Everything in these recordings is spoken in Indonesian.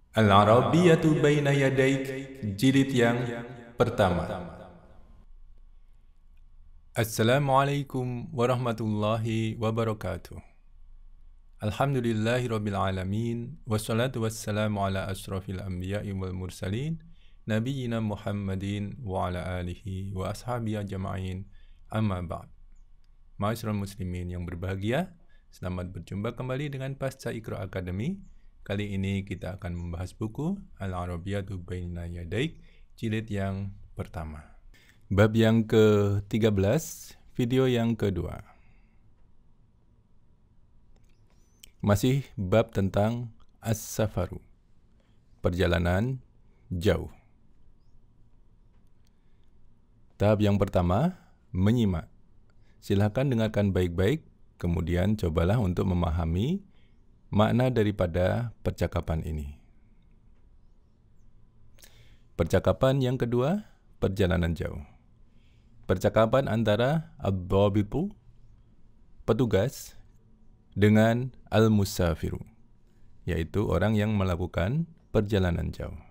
Al-Arabiyyatu Baina Yadaik, jilid yang pertama. Assalamualaikum warahmatullahi wabarakatuh. Alhamdulillahirabbil alamin, wassalatu wassalamu ala asyrafil anbiya'i wal mursalin, nabiyyina Muhammadin wa ala alihi wa ashabihi ajma'in. Amma ba'd. Ma'asyiral muslimin yang berbahagia, selamat berjumpa kembali dengan Pasca Iqra Academy. Kali ini kita akan membahas buku Al-Arabiyyatu Baina Yadaik, jilid yang pertama. Bab yang ke-13, video yang kedua. Masih bab tentang as-safaru, perjalanan jauh. Tahap yang pertama, menyimak. Silakan dengarkan baik-baik, kemudian cobalah untuk memahami makna daripada percakapan ini. Percakapan yang kedua, perjalanan jauh. Percakapan antara ad-dhabitu, petugas, dengan al-musafiru, yaitu orang yang melakukan perjalanan jauh.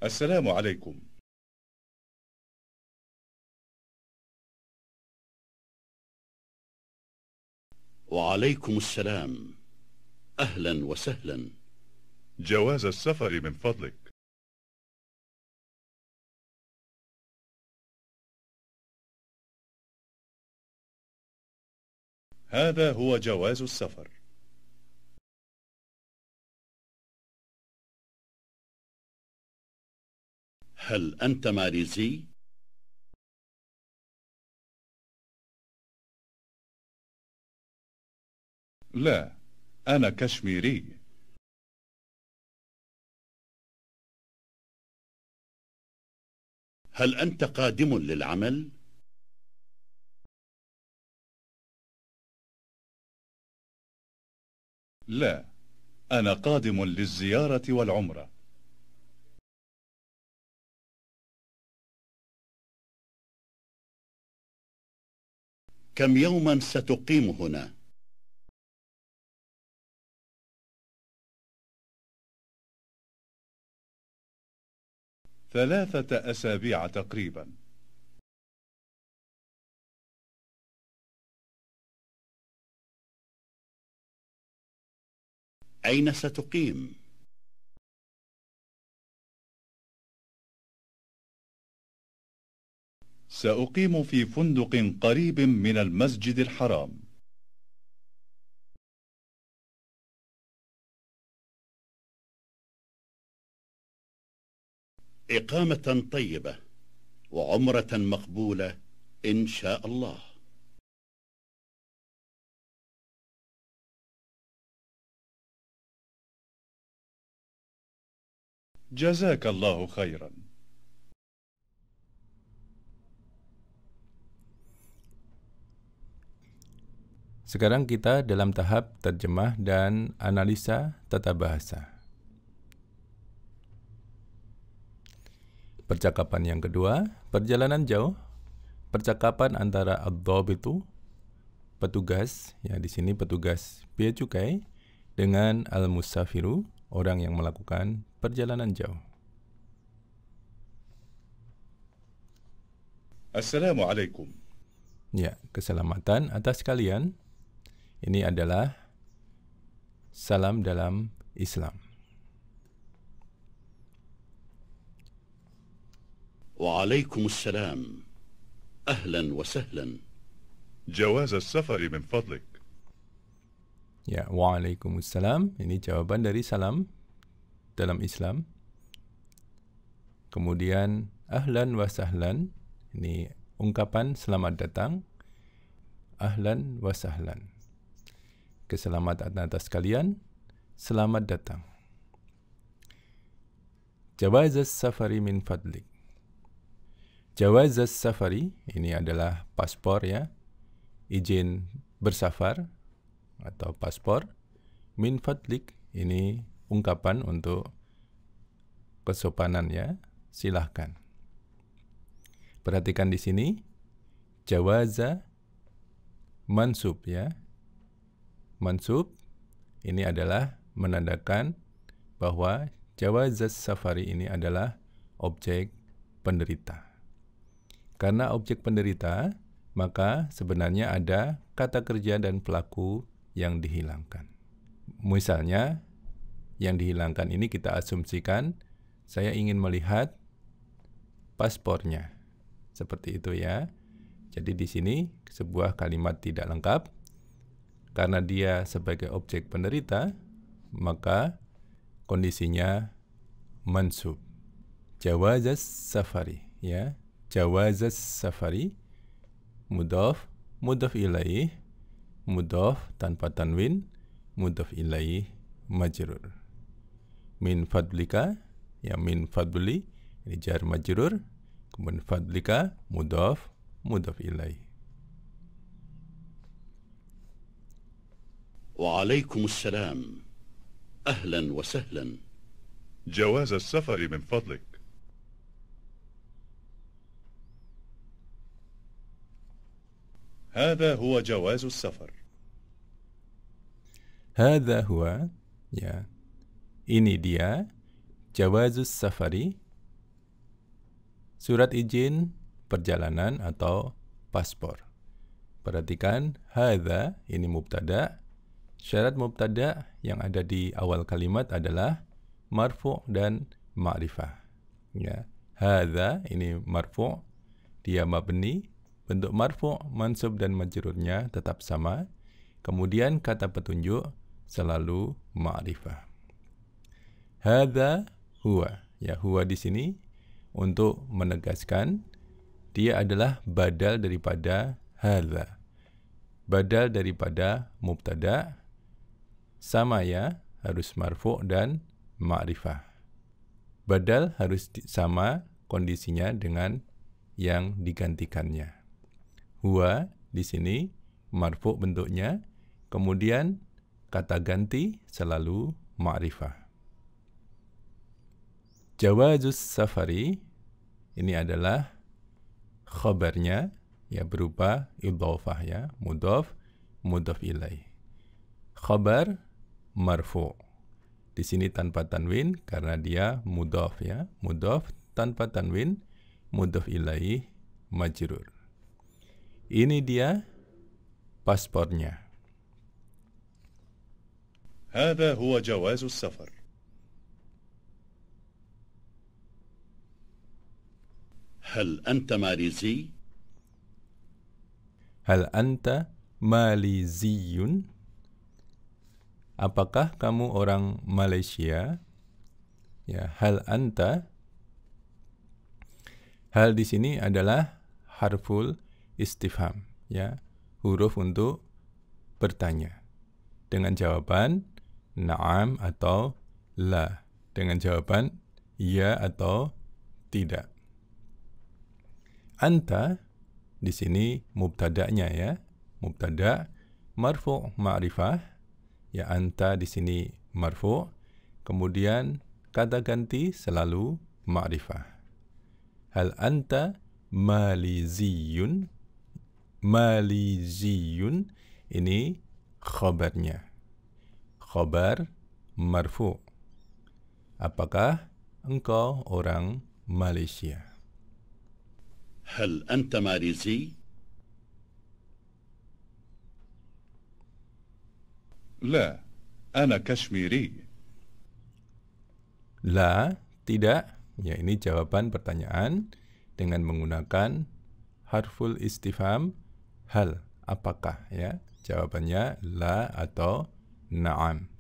Assalamualaikum. وعليكم السلام. أهلا وسهلا. جواز السفر من فضلك. هذا هو جواز السفر. هل أنت ماليزي؟ لا، أنا كشميري. هل أنت قادم للعمل؟ لا، أنا قادم للزيارة والعمرة. كم يوما ستقيم هنا؟ ثلاثة أسابيع تقريبا. أين ستقيم؟ سأقيم في فندق قريب من المسجد الحرام. إقامة طيبة وعمرة مقبولة إن شاء الله. جزاك الله خيرا. Sekarang kita dalam tahap terjemah dan analisa tata bahasa. Percakapan yang kedua, perjalanan jauh. Percakapan antara ad-dhabitu, petugas, ya di sini petugas bea cukai, dengan al-musafiru, orang yang melakukan perjalanan jauh. Assalamualaikum. Ya, keselamatan atas kalian. Ini adalah salam dalam Islam. وعليكم السلام. أهلا وسهلا. جواز السفر من فضلك. Ya, waalaikumsalam. Ini jawaban dari salam dalam Islam. Kemudian ahlan wa sahlan. Ini ungkapan selamat datang. Ahlan wa sahlan. Keselamatan atas kalian. Selamat datang. Jawaz as-safari min fadlik. Jawaz as-safari, ini adalah paspor ya. Izin bersafar atau paspor. Min fadlik, ini ungkapan untuk kesopanan ya. Silahkan. Perhatikan di sini. Jawaza mansub ya. Mansub ini adalah menandakan bahwa jawazas safari ini adalah objek penderita. Karena objek penderita, maka sebenarnya ada kata kerja dan pelaku yang dihilangkan. Misalnya, yang dihilangkan ini kita asumsikan saya ingin melihat paspornya. Seperti itu ya. Jadi di sini sebuah kalimat tidak lengkap. Karena dia sebagai objek penderita, maka kondisinya mansub. Jawazas safari ya. Jawazas safari mudhaf, mudhaf ilaih, mudhaf tanpa tanwin, mudhaf ilaih majrur. Min fadlika ya, min fadli ini jar majrur, kemudian fadlika mudhaf, mudhaf ilaih. وعليكم السلام أهلا وسهلا. جواز السفر من فضلك. هذا هو جواز السفر. هذا هو ya. Ini dia jawazus safari, surat izin perjalanan atau paspor. Perhatikan hadza ini mubtada. Syarat mubtada yang ada di awal kalimat adalah marfu' dan ma'rifah. Ya. Hadza ini marfu', dia mabni. Bentuk marfu', mansub dan majrurnya tetap sama. Kemudian kata petunjuk selalu ma'rifah. Hadza huwa. Ya, huwa di sini untuk menegaskan dia adalah badal daripada hadza. Badal daripada mubtada, sama ya, harus marfu' dan ma'rifah. Badal harus sama kondisinya dengan yang digantikannya. Huwa di sini marfu' bentuknya, kemudian kata ganti selalu ma'rifah. Jawazus safari ini adalah khabarnya ya, berupa idhofah ya, mudhaf, mudhaf ilaih. Khabar marfu'. Di sini tanpa tanwin karena dia mudhaf ya, mudhaf tanpa tanwin, mudhaf ilaih majrur. Ini dia paspornya. هذا هو جواز السفر. هل أنت ماليزي؟ Hal anta maliziyun? Apakah kamu orang Malaysia? Ya, hal anta. Hal di sini adalah harful istifham, ya, huruf untuk bertanya. Dengan jawaban na'am atau la. Dengan jawaban ya atau tidak. Anta di sini mubtada'nya ya. Mubtada' marfu' ma'rifah. Ya, anta di sini marfu'. Kemudian kata ganti selalu ma'rifah. Hal anta maliziyun? Maliziyun ini khabarnya. Khabar marfu'. Apakah engkau orang Malaysia? هل أنت ماليزي؟ لا، أنا كشميري. La, tidak. Ya, ini jawaban pertanyaan dengan menggunakan harful istifham hal, apakah ya. Jawabannya la atau na'am.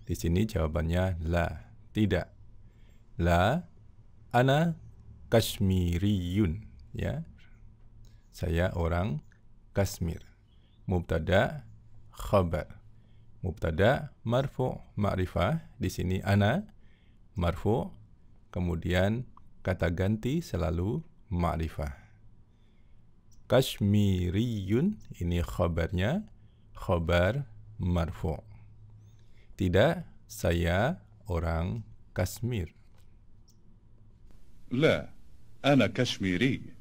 Di sini jawabannya la, tidak. La, ana kashmiriyun. Ya, saya orang Kashmir. Mubtada, khabar. Mubtada marfu' ma'rifah. Di sini ana marfu'. Kemudian kata ganti selalu ma'rifah. Kashmiriyun ini khabarnya, khabar marfu'. Tidak, saya orang Kashmir. لا، أنا كشميري.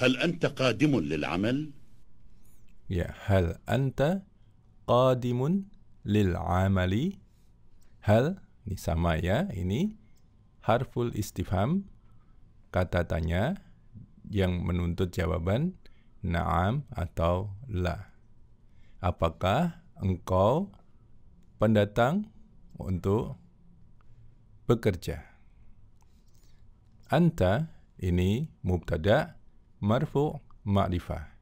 هل أنت قادم للعمل؟ Ya, hal anta qadimun lil amali. Hal, ini sama ya, ini harful istifham, kata tanya yang menuntut jawaban na'am atau la. Apakah engkau pendatang untuk bekerja? Anta ini mubtada marfu' ma'rifah.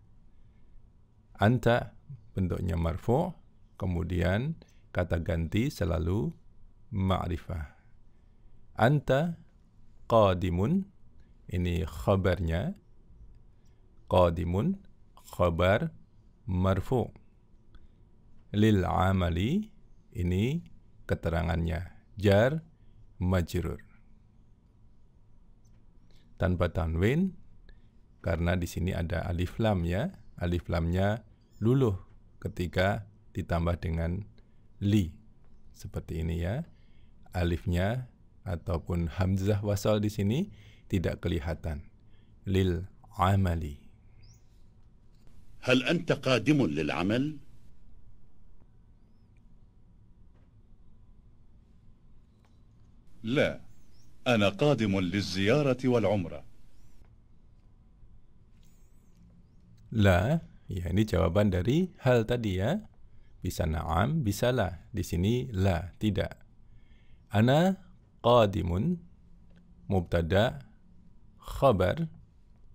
Anta bentuknya marfu', kemudian kata ganti selalu ma'rifah. Anta qadimun, ini khabarnya. Qadimun, khabar marfu'. Lil amali, ini keterangannya. Jar majrur. Tanpa tanwin, karena di sini ada alif lam ya. Alif lamnya luluh ketika ditambah dengan li. Seperti ini ya. Alifnya ataupun hamzah wasal di sini tidak kelihatan. Lil amali. هل أنت قادم للعمل؟ لا، أنا قادم للزيارة والعمرة. La, ya ini jawaban dari hal tadi ya. Bisa na'am, bisa la. Di sini la, tidak. Ana qadimun, mubtada, khabar.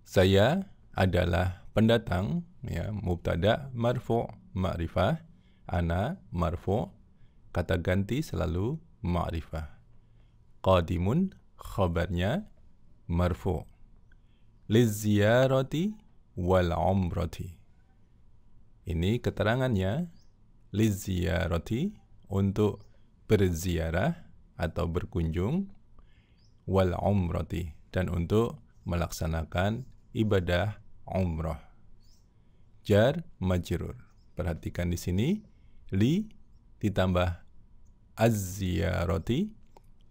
Saya adalah pendatang, ya, mubtada marfu' ma'rifah. Ana marfu', kata ganti selalu ma'rifah. Qadimun, khabarnya marfu'. Liziyarati wal umrati. Ini keterangannya. Liziyarati, untuk berziarah atau berkunjung. Wal umrati, dan untuk melaksanakan ibadah umrah. Jar majrur. Perhatikan di sini li ditambah az-ziyarati.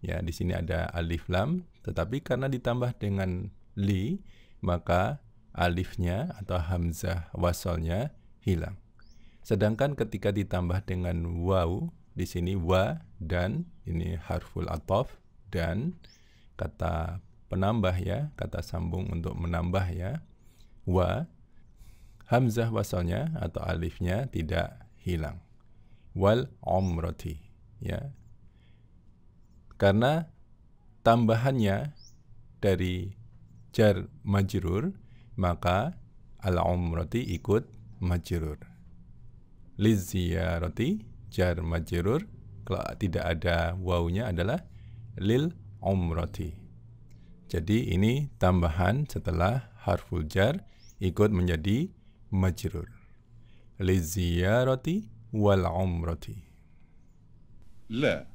Ya, di sini ada alif lam, tetapi karena ditambah dengan li, maka alifnya atau hamzah wasalnya hilang. Sedangkan ketika ditambah dengan waw, di sini wa dan, ini harful ataf, dan kata penambah ya, kata sambung untuk menambah ya, wa, hamzah wasalnya atau alifnya tidak hilang. Wal umrati, ya. Karena tambahannya dari jar majrur, maka al-umrati ikut majrur. Liziyarati, jar majrur, kalau tidak ada wawunya adalah lil umrati. Jadi ini tambahan setelah harful jar ikut menjadi majrur. Liziyarati wal umrati. لا،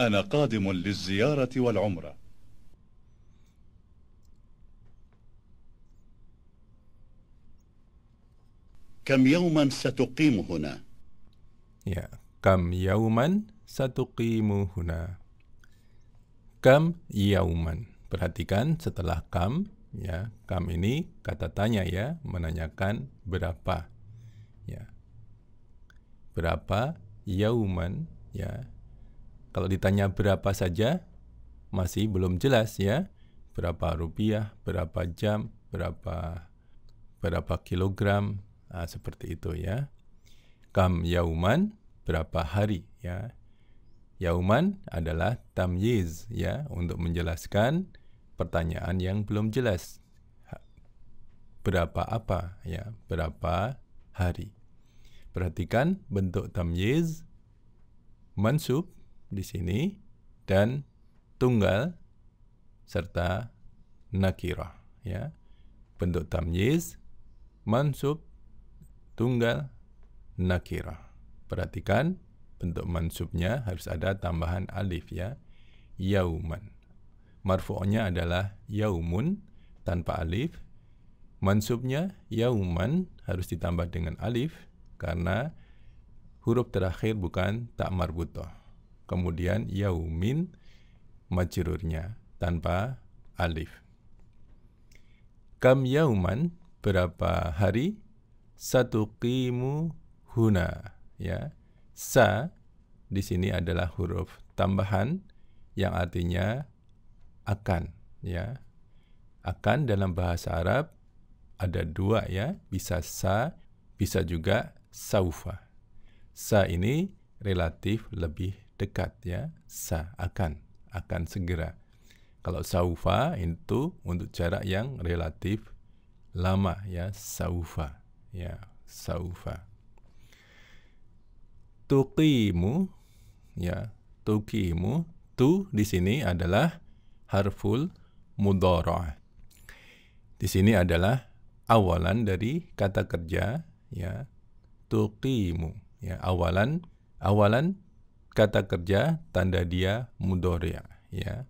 أنا قادم للزيارة والعمرة. كم يوما ستقيم هنا؟ Ya, kam yauman satuqimu huna. Kam yauman. Perhatikan setelah kam, ya, kam ini kata tanya ya, menanyakan berapa. Ya. Berapa yauman, ya. Kalau ditanya berapa saja masih belum jelas ya. Berapa rupiah, berapa jam, berapa kilogram, seperti itu ya. Kam yauman, berapa hari ya. Yauman adalah tamyiz ya, untuk menjelaskan pertanyaan yang belum jelas. Berapa apa ya, berapa hari. Perhatikan bentuk tamyiz, mansub di sini dan tunggal serta nakirah ya. Bentuk tamyiz, mansub, tunggal, nakirah. Perhatikan bentuk mansubnya harus ada tambahan alif ya. Yauman. Marfu'nya adalah yaumun tanpa alif. Mansubnya yauman harus ditambah dengan alif karena huruf terakhir bukan tak marbutah. Kemudian yaumin majrurnya tanpa alif. Kam yauman, berapa hari? Satuqimu huna, ya. Sa di sini adalah huruf tambahan yang artinya akan, ya. Akan dalam bahasa Arab ada dua, ya, bisa sa, bisa juga saufa. Sa ini relatif lebih dekat, ya, sa akan segera. Kalau saufa itu untuk jarak yang relatif lama, ya, saufa, ya, saufa. Tuqimu, ya, tuqimu, tu di sini adalah harful mudhara'. Di sini adalah awalan dari kata kerja, ya, tuqimu, ya, awalan kata kerja tanda dia mudhari', ya.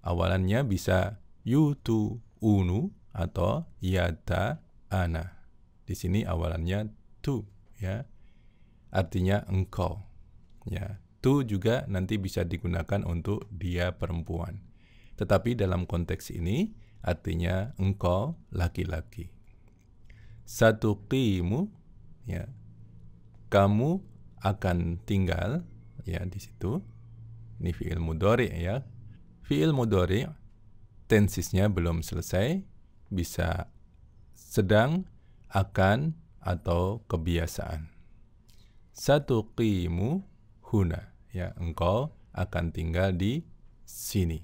Awalannya bisa yutu unu atau yata ana. Di sini awalannya tu, ya. Artinya engkau, ya. Tu juga nanti bisa digunakan untuk dia perempuan. Tetapi dalam konteks ini artinya engkau laki-laki. Satuqimu, ya. Kamu akan tinggal, ya, di situ. Ini fi'il mudhari', ya. Fi'il mudhari' tensisnya belum selesai, bisa sedang, akan, atau kebiasaan. Satuqimu huna, ya, engkau akan tinggal di sini.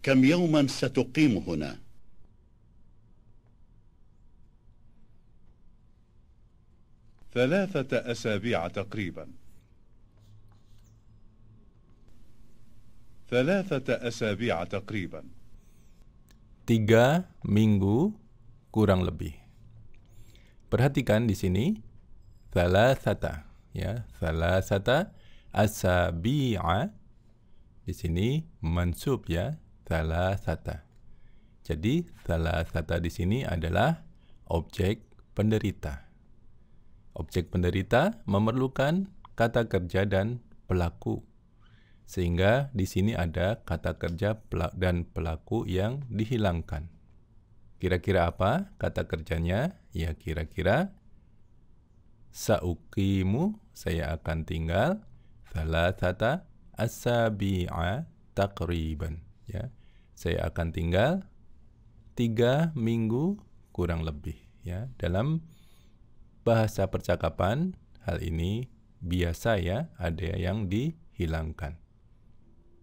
كم يوما ستقيم هنا؟ 3 أسابيع تقريبا. 3 أسابيع تقريبا. 3 minggu kurang lebih. Perhatikan di sini thalathata, ya, thalathata asabi'a. Di sini mansub, ya, thalathata. Jadi thalathata di sini adalah objek penderita. Objek penderita memerlukan kata kerja dan pelaku. Sehingga di sini ada kata kerja dan pelaku yang dihilangkan. Kira-kira apa kata kerjanya? Ya, kira-kira sauqimu, saya akan tinggal, thalathata asabi'a taqriban, ya. Saya akan tinggal 3 minggu kurang lebih, ya. Dalam bahasa percakapan hal ini biasa, ya, ada yang dihilangkan.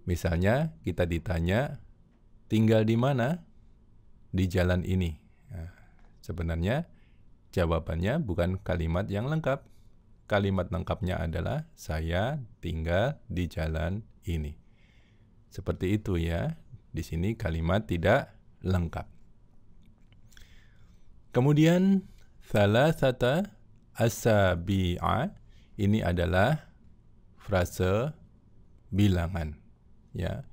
Misalnya kita ditanya, tinggal di mana? Di jalan ini. Nah, sebenarnya jawabannya bukan kalimat yang lengkap. Kalimat lengkapnya adalah saya tinggal di jalan ini. Seperti itu, ya. Di sini kalimat tidak lengkap. Kemudian thalathata asabi'a ini adalah frase bilangan, ya,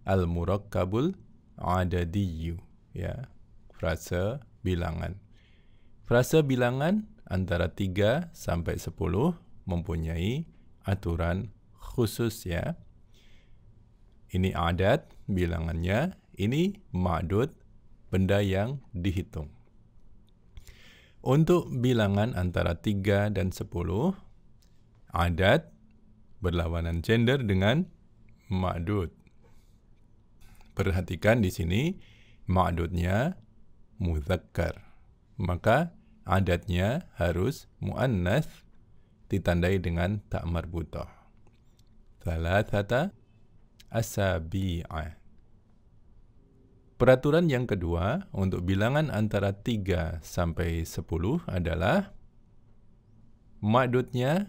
al-murakkabul adadiyyu, ya, frase bilangan. Frase bilangan antara 3 sampai 10 mempunyai aturan khusus, ya. Ini adat bilangannya, ini ma'dud, benda yang dihitung. Untuk bilangan antara 3 dan 10, adat berlawanan gender dengan ma'dud. Perhatikan di sini ma'dudnya mudzakkar. Maka adatnya harus muannats ditandai dengan ta marbutah. Thalathata asabi'a. Peraturan yang kedua untuk bilangan antara 3 sampai 10 adalah ma'dudnya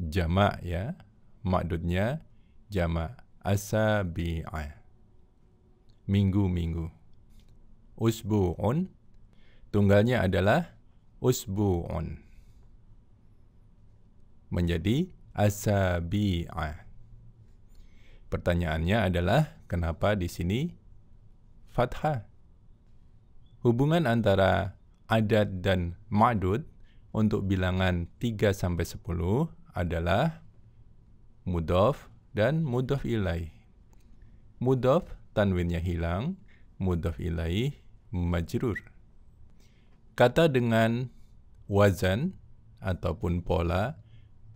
jamak, ya. Ma'dudnya jamak. Asabi'a, minggu-minggu. Usbu'un, tunggalnya adalah usbu'un, menjadi asabi'a. Pertanyaannya adalah kenapa di sini fathah? Hubungan antara adat dan ma'dud untuk bilangan 3 sampai 10 adalah mudhaf dan mudhaf ilaih. Mudhaf tanwinnya hilang, mudhaf ilaih majrur. Kata dengan wazan ataupun pola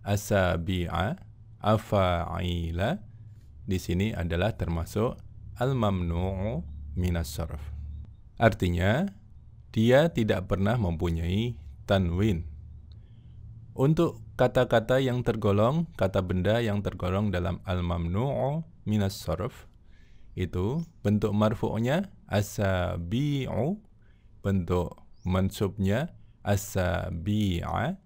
asabi'a, afa'ila di sini adalah termasuk al-mamnu'u minas sarf. Artinya, dia tidak pernah mempunyai tanwin. Untuk kata-kata yang tergolong, kata benda yang tergolong dalam al-mamnu'u minas sarf, itu bentuk marfu'nya asabi'u, bentuk mansubnya asabi'a,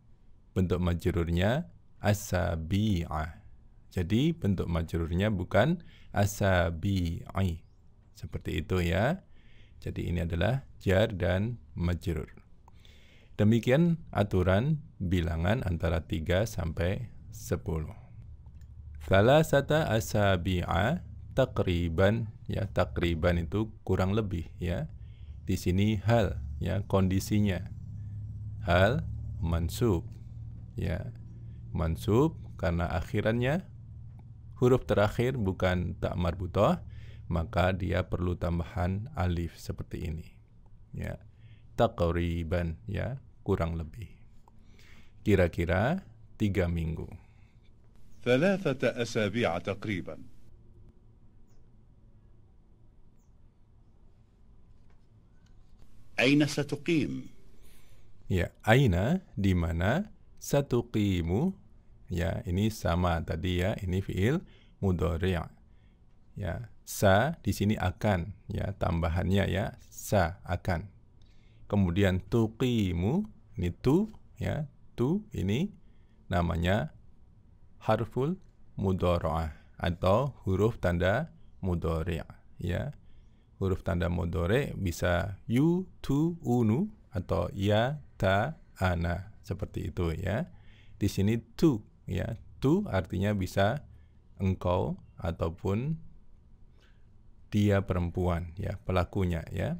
bentuk majrurnya asabi'a. Jadi bentuk majrurnya bukan asabi'i. Seperti itu ya. Jadi ini adalah jar dan majrur. Demikian aturan bilangan antara 3 sampai 10. Thalathata asabi'a takriban, ya, takriban itu kurang lebih ya. Di sini hal, ya, kondisinya. Hal mansub, ya. Mansub karena akhirannya huruf terakhir bukan tak marbutah, maka dia perlu tambahan alif seperti ini. Ya. Takriban, ya, kurang lebih. Kira-kira 3 minggu. 3 أسابيع تقريبا. أين ستقيم؟ Ya, aina di mana, satuqimu, ya, ini sama tadi ya, ini fiil mudhari'. Ya, sa di sini akan, ya, tambahannya ya, sa akan. Kemudian tuqimu, ini tu, ya, tu ini namanya harful mudhari'ah atau huruf tanda mudhari', ya. Huruf tanda mudhari' bisa yu, tu, unu atau ya, ta, ana, seperti itu ya. Di sini tu, ya, tu artinya bisa engkau ataupun dia perempuan, ya, pelakunya ya.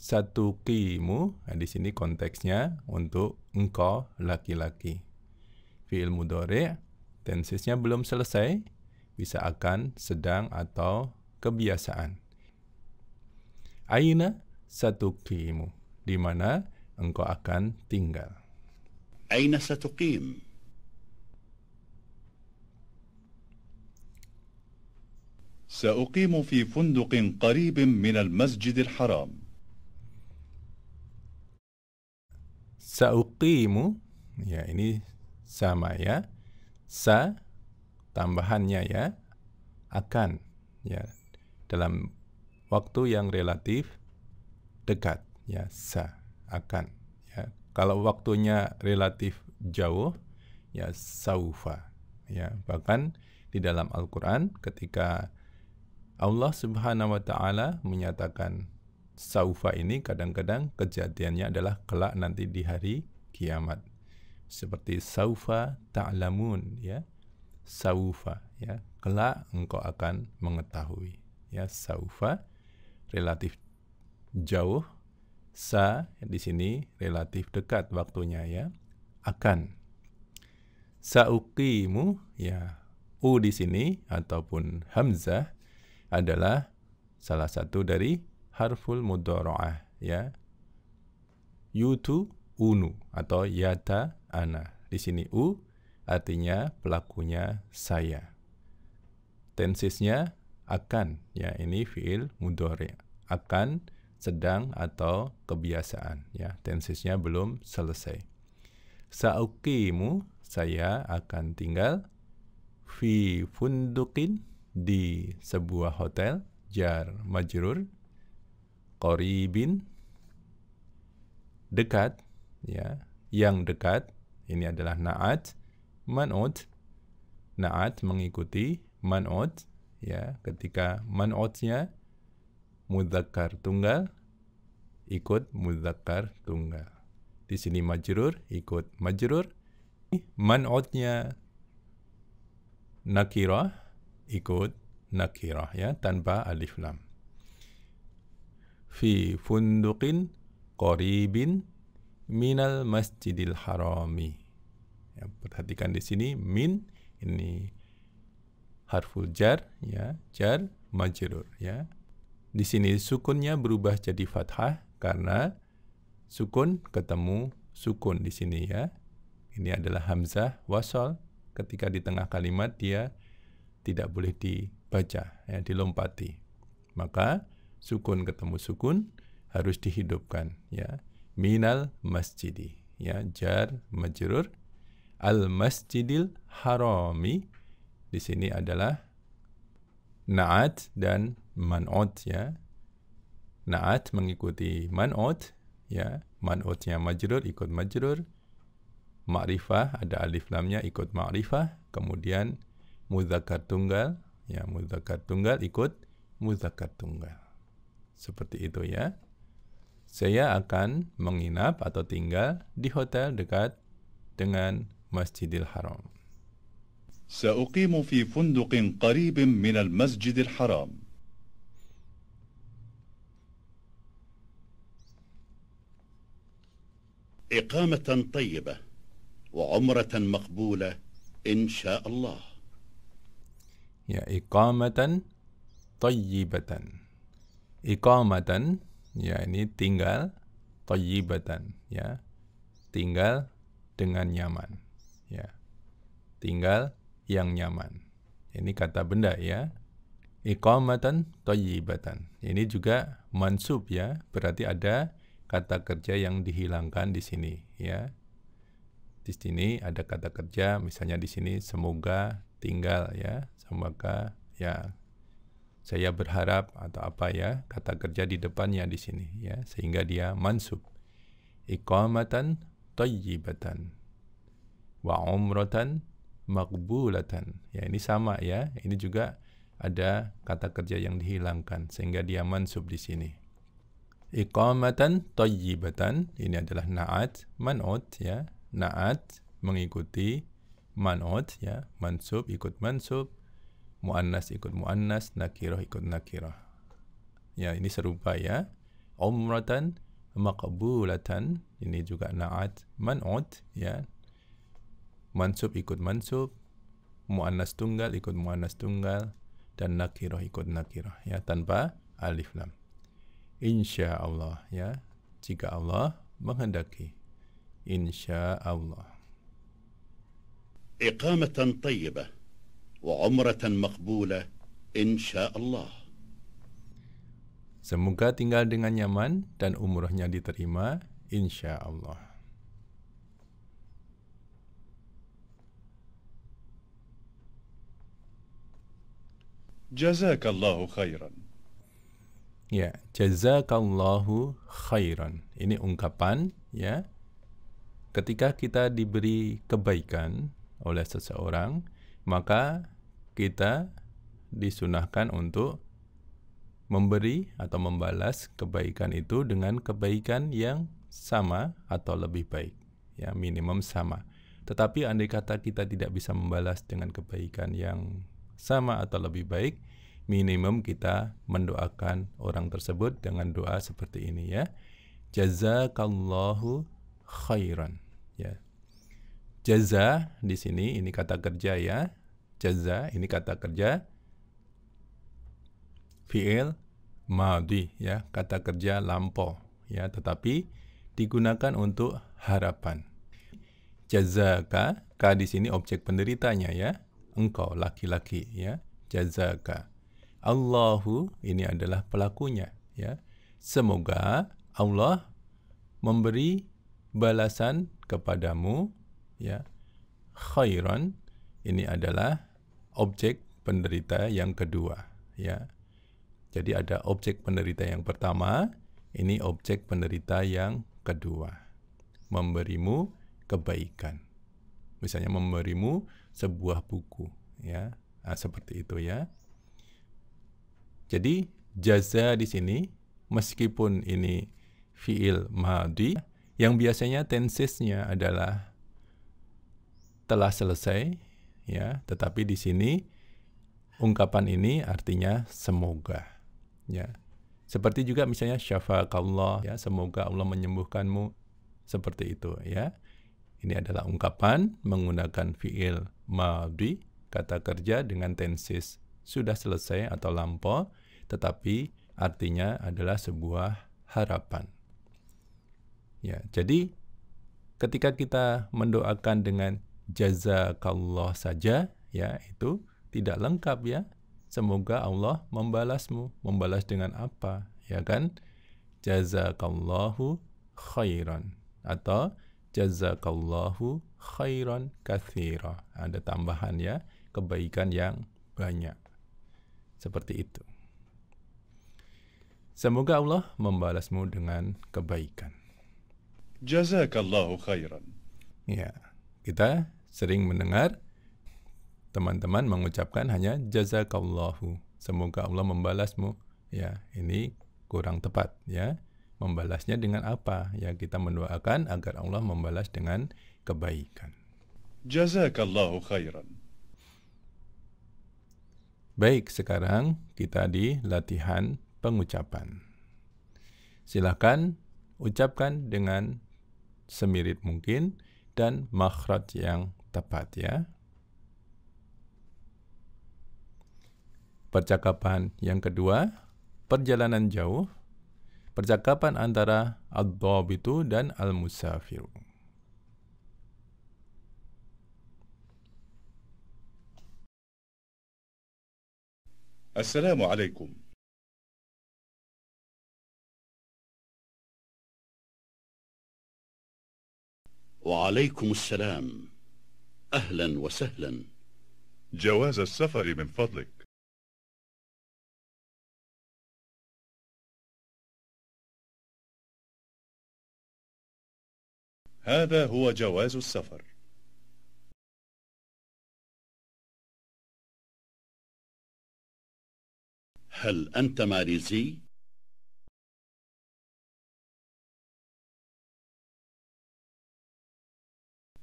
Satuqimu, nah, di sini konteksnya untuk engkau laki-laki. Fi'il mudhari', tensesnya belum selesai, bisa akan, sedang atau kebiasaan. Aina satuqimu, di mana engkau akan tinggal. أين ستقيم؟ سأقيم في فندق قريب من المسجد الحرام. Sauqimu, ya, ini sama ya. Sa tambahannya ya, akan, ya, dalam waktu yang relatif dekat, ya, sa akan, ya. Kalau waktunya relatif jauh, ya, saufa, ya. Bahkan di dalam Al-Quran ketika Allah Subhanahu wa Ta'ala menyatakan saufa ini, kadang-kadang kejadiannya adalah kelak nanti di hari kiamat. Seperti saufa ta'lamun, ya. Saufa, ya, kelak engkau akan mengetahui. Ya, saufa relatif jauh, sa di sini relatif dekat waktunya ya. Akan. Sauqimu, ya, u di sini ataupun hamzah adalah salah satu dari harful mudhari'ah ya. Yutu, unu atau yata, ana. Di sini u artinya pelakunya saya. Tensesnya akan, ya, ini fiil mudhari'. Akan, sedang atau kebiasaan, ya. Tensesnya belum selesai. Sa'uqimu, saya akan tinggal, fi funduqin, di sebuah hotel, jar majrur, qaribin, dekat, ya, yang dekat. Ini adalah na'at, man'ut. Na'at mengikuti man'ut, ya. Ketika man'utnya mudzakkar tunggal, ikut mudzakkar tunggal. Di sini majrur, ikut majrur. Man'utnya nakirah, ikut nakirah, ya, tanpa alif lam. Fi funduqin qaribin minal masjidil harami. Ya, perhatikan di sini min ini harful jar, ya, jar majrur, ya. Di sini sukunnya berubah jadi fathah karena sukun ketemu sukun di sini ya. Ini adalah hamzah wasal. Ketika di tengah kalimat dia tidak boleh dibaca, ya, dilompati. Maka sukun ketemu sukun harus dihidupkan, ya. Minal masjidi, ya, jar majrur. Al masjidil harami di sini adalah na'at dan man'ut, ya. Na'at mengikuti man'ut, ya. Man'utnya majrur ikut majrur. Ma'rifah ada alif lamnya ikut ma'rifah. Kemudian mudzakkar tunggal, ya, mudzakkar tunggal ikut mudzakkar tunggal. Seperti itu ya. Saya akan menginap atau tinggal di hotel dekat dengan Masjidil Haram. سأقيم في فندق قريب من المسجد الحرام. إقامة طيبة وعمرة مقبولة إن شاء الله. Ya, iqamatan tayyibatan. Iqamatan, ya, ini tinggal, tayyibatan, ya. Tinggal dengan nyaman, ya. Tinggal yang nyaman. Ini kata benda ya. Iqamatan tayyibatan. Ini juga mansub ya, berarti ada kata kerja yang dihilangkan di sini ya. Di sini ada kata kerja, misalnya di sini semoga tinggal ya, semoga ya. Saya berharap atau apa ya, kata kerja di depannya di sini ya, sehingga dia mansub. Iqamatan tayyibatan wa umratan maqbulatan. Ya, ini sama ya. Ini juga ada kata kerja yang dihilangkan sehingga dia mansub di sini. Iqamatan tayyibatan, ini adalah na'at man'ut ya. Na'at mengikuti man'ut ya, mansub ikut mansub, muannas ikut muannas, nakirah ikut nakirah. Ya, ini serupa ya. Umratan maqbulatan, ini juga na'at man'ut ya. Mansub ikut mansub, muannas tunggal ikut muannas tunggal, dan nakirah ikut nakirah ya, tanpa alif lam. Insya Allah ya, jika Allah menghendaki. Insya Allah. إقامة طيبة وعمرة مقبولة إن شاء الله. Semoga tinggal dengan nyaman dan umrahnya diterima, insya Allah. جزاك الله خيرا. Ya, jazakallahu khairan. Ini ungkapan ya. Ketika kita diberi kebaikan oleh seseorang, maka kita disunahkan untuk memberi atau membalas kebaikan itu dengan kebaikan yang sama atau lebih baik. Ya, minimum sama. Tetapi andai kata kita tidak bisa membalas dengan kebaikan yang sama atau lebih baik, minimum kita mendoakan orang tersebut dengan doa seperti ini ya. Jazakallahu khairan ya. Jaza di sini ini kata kerja ya. Jaza ini kata kerja fi'il madhi ya, kata kerja lampau ya, tetapi digunakan untuk harapan. Jazaka, ka di sini objek penderitanya ya. Engkau laki-laki ya, jazaka. Allahu ini adalah pelakunya ya. Semoga Allah memberi balasan kepadamu ya. Khairan ini adalah objek penderita yang kedua ya. Jadi ada objek penderita yang pertama, ini objek penderita yang kedua. Memberimu kebaikan. Misalnya memberimu sebuah buku ya. Nah, seperti itu ya. Jadi jaza di sini meskipun ini fiil madhi yang biasanya tensesnya adalah telah selesai ya, tetapi di sini ungkapan ini artinya semoga ya. Seperti juga misalnya syafaqallah ya, semoga Allah menyembuhkanmu, seperti itu ya. Ini adalah ungkapan menggunakan fiil madhi, kata kerja dengan tenses sudah selesai atau lampau, tetapi artinya adalah sebuah harapan. Ya, jadi ketika kita mendoakan dengan jazakallah saja, ya itu tidak lengkap ya. Semoga Allah membalasmu. Membalas dengan apa? Ya kan? Jazakallahu khairan atau jazakallahu khairan katsira. Ada tambahan ya, kebaikan yang banyak. Seperti itu. Semoga Allah membalasmu dengan kebaikan. Jazakallahu khairan. Ya, kita sering mendengar teman-teman mengucapkan hanya jazakallahu. Semoga Allah membalasmu. Ya, ini kurang tepat ya. Membalasnya dengan apa? Ya, kita mendoakan agar Allah membalas dengan kebaikan. Jazakallahu khairan. Baik, sekarang kita di latihan pengucapan. Silakan ucapkan dengan semirip mungkin dan makhraj yang tepat ya. Percakapan yang kedua, perjalanan jauh, percakapan antara ad-dhabitu dan al-musafir. Assalamu alaikum. وعليكم السلام. أهلا وسهلا. جواز السفر من فضلك. هذا هو جواز السفر. هل أنت ماليزي؟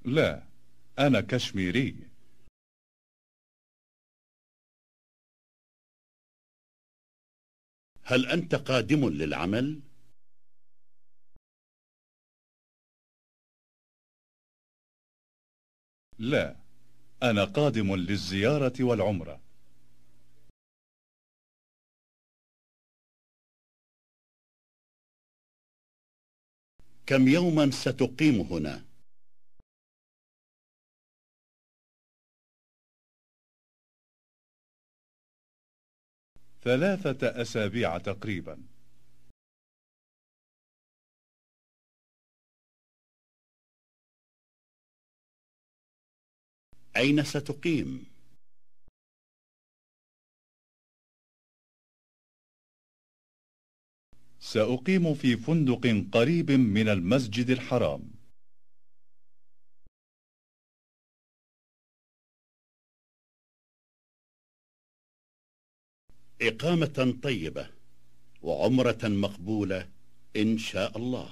لا، أنا كشميري. هل أنت قادم للعمل؟ لا، أنا قادم للزيارة والعمرة. كم يوما ستقيم هنا؟ 3 أسابيع تقريبا. أين ستقيم؟ سأقيم في فندق قريب من المسجد الحرام. إقامة طيبة وعمرة مقبولة إن شاء الله.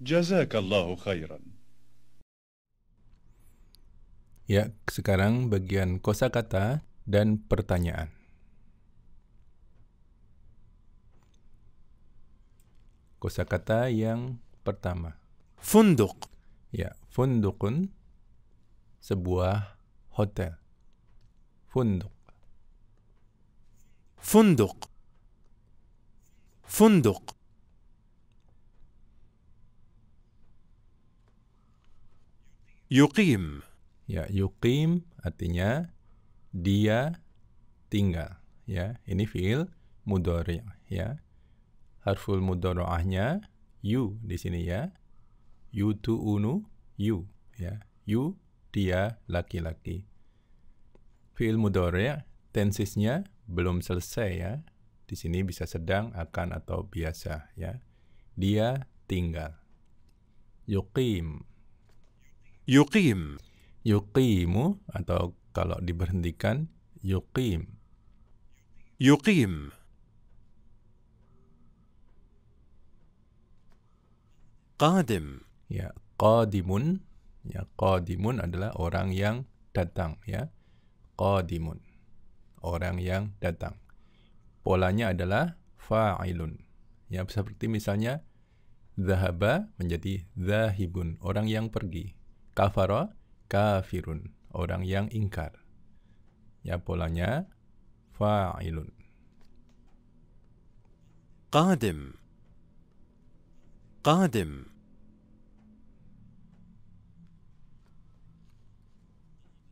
جزاك الله خيرا. Ya, sekarang bagian kosakata dan pertanyaan. Kosakata yang pertama. فندق. Ya, fundukun, sebuah hotel. Funduk. فندق. فندق. يقيم. Ya, yuqim artinya dia tinggal. Ya, ini fiil mudhari' ya. Harful mudhari'ahnya yu di sini ya. Yutu'unu, yu ya. Yu, dia laki-laki. Fiil mudhari' tensisnya belum selesai ya. Di sini bisa sedang, akan atau biasa ya. Dia tinggal. Yuqim. يقيم. Yuqimu atau kalau diberhentikan yuqim. يقيم. قادم. Ya, qadimun. Ya, qadimun adalah orang yang datang ya. Qadimun. Orang yang datang. Polanya adalah fa'ilun. Ya, seperti misalnya dhahaba menjadi dhahibun, orang yang pergi. Kafara kafirun, orang yang ingkar. Ya, polanya fa'ilun. قادم قادم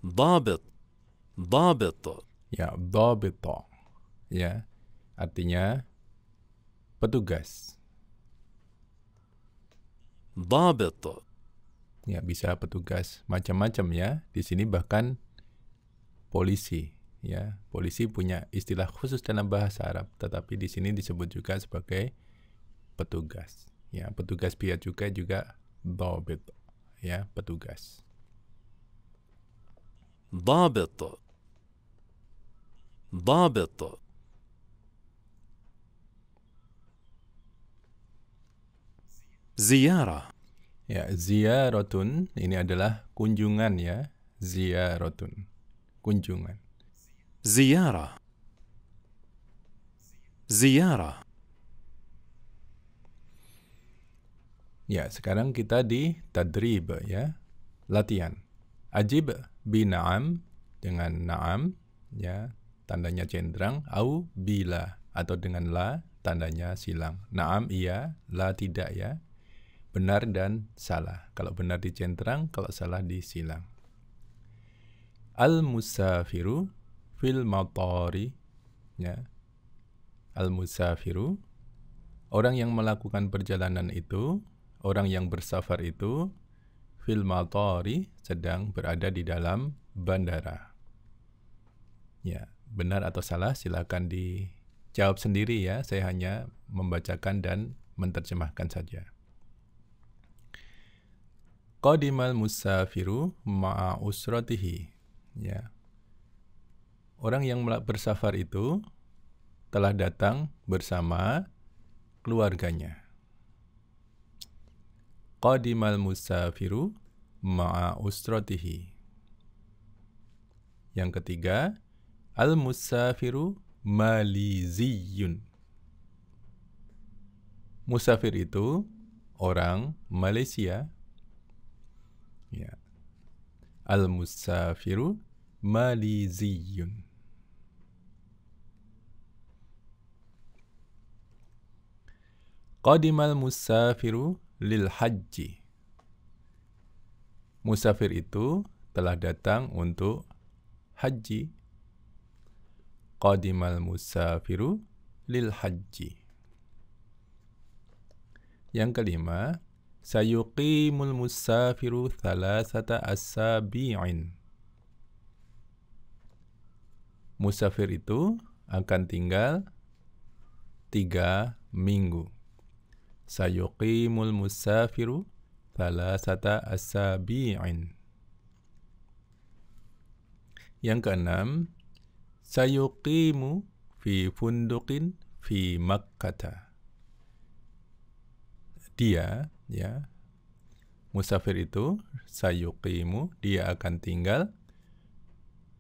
ضابط ضابط Ya, dhabita. Ya, artinya petugas. ضابط Ya, bisa petugas macam-macam ya. Di sini bahkan polisi. Ya, polisi punya istilah khusus dalam bahasa Arab, tetapi di sini disebut juga sebagai petugas. Ya, petugas bea cukai juga dhabit. Ya, petugas. ضابط ضابط زيارة Ya, ziyaratun ini adalah kunjungan ya. Ziyaratun, kunjungan. زيارة زيارة Ya, sekarang kita di tadrib ya, latihan. Ajib bi na'am dengan na'am ya, tandanya centrang, au bila atau dengan la tandanya silang. Na'am iya, la tidak ya. Benar dan salah. Kalau benar dicentrang, kalau salah disilang. Al-musafiru fil matari ya. Al-musafiru, orang yang melakukan perjalanan itu, orang yang bersafar itu, fil matari, sedang berada di dalam bandara. Ya, benar atau salah silakan dijawab sendiri ya. Saya hanya membacakan dan menerjemahkan saja. Qadimal musafiru ma'a usratihi. Ya. Orang yang bersafar itu telah datang bersama keluarganya. Qadimal musafiru ma'a usratihi. Yang ketiga, al-musafiru maliziyun. Musafir itu orang Malaysia. Ya. Al-musafiru maliziyun. Qadimal musafiru lil haji. Musafir itu telah datang untuk haji. Qadimal musafiru lil haji. Yang kelima, sayuqimul musafiru thalathata asabi'in. Musafir itu akan tinggal 3 minggu. Sayuqimul musafiru thalathata asabi'in. Yang keenam, sayuqimu fi funduqin fi Makkah. Dia, ya, musafir itu, sayuqimu, dia akan tinggal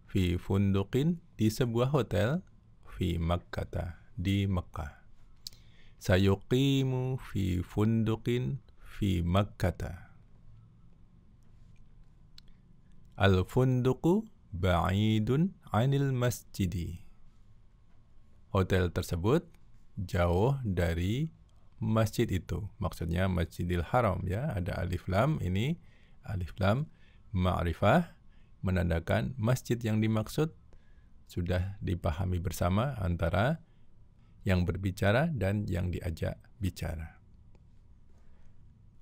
fi funduqin, di sebuah hotel, fi Makkah, di Mekah. Sayuqimu fi funduqin fi Makkah. Al-funduqu ba'idun 'anil masjidi. Hotel tersebut jauh dari masjid itu. Maksudnya Masjidil Haram ya, ada alif lam, ini alif lam ma'rifah menandakan masjid yang dimaksud sudah dipahami bersama antara yang berbicara dan yang diajak bicara.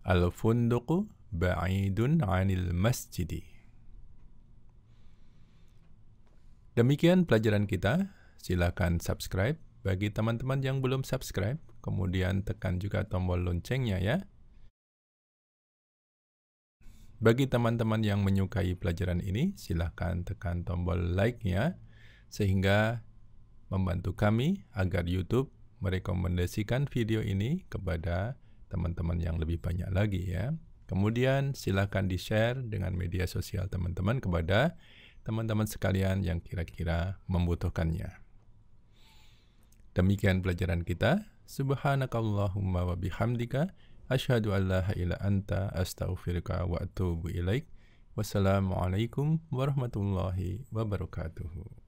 Al-funduqu ba'idun 'anil masjidi. Demikian pelajaran kita. Silakan subscribe bagi teman-teman yang belum subscribe. Kemudian tekan juga tombol loncengnya ya. Bagi teman-teman yang menyukai pelajaran ini, silakan tekan tombol like-nya sehingga membantu kami agar YouTube merekomendasikan video ini kepada teman-teman yang lebih banyak lagi ya. Kemudian silakan di-share dengan media sosial teman-teman kepada teman-teman sekalian yang kira-kira membutuhkannya. Demikian pelajaran kita. Subhanakallahumma wa bihamdika asyhadu an la ilaha illa anta astaghfiruka wa atubu ilaik. Wassalamualaikum warahmatullahi wabarakatuh.